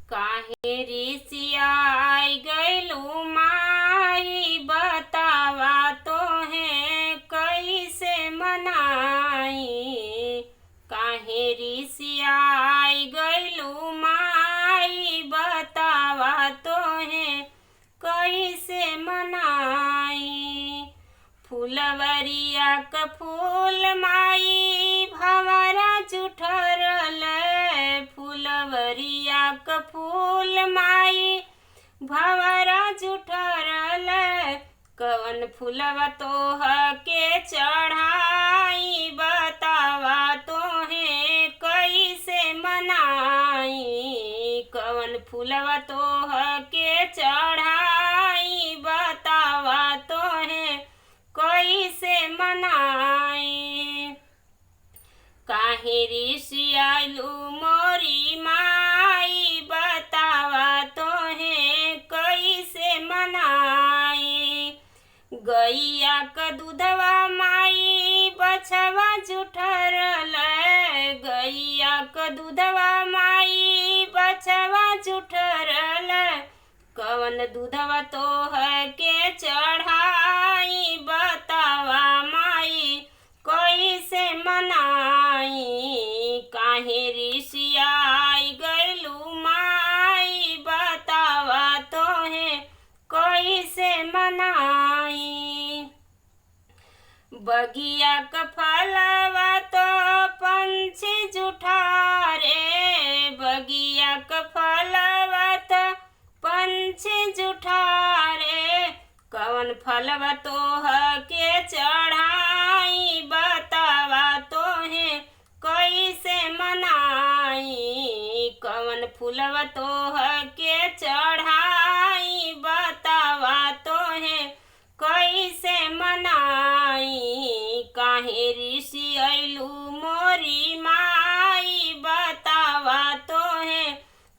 काहे रिसियाई गइलू माई बतावा तोहे कैसे मनाई। काहे रिसियाई गइलू माई बतावा तोहे कैसे मनाई। फुलवरिया क फूल माई भंवरा जुठरल। फुलवरिया क फूल माई भंवरा जुठरल। कवन फूलवा तोह के चढ़ाई बतावा तोहे कैसे मनाई। कवन फूलवा तोह के चढ़ाई बतावा तोहे कैसे मनाई। काहे रिसियालू मोरी माई बतावा तोहे कैसे मनाई। गैया क दूधवा माई बछवा जुठरल। गैया क दूधवा माई बछवा जुठरल। कवन दूधवा तोह के चढ़ाई बतावा माई कैसे मनाई। काहे रिसियाई गइलू माई बतावा तोहे कैसे मनाई। बगिया क फलवा तो पंछी जुठारे। बगिया क फलवा तो पंछी जुठारे। कवन फलवा तोह के चढ़ाई बतावा तोहे कैसे मनाई। कवन फूलवा तोह के चढ़ाई बतावा तोहे कैसे मनाई। काहे रिसियालू मोरी माई बतावा तोहे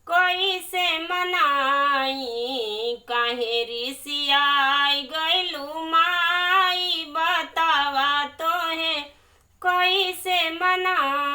कैसे मनाई। काहे रिसियाई गइलू माई बतावा तोहे कैसे मनाई।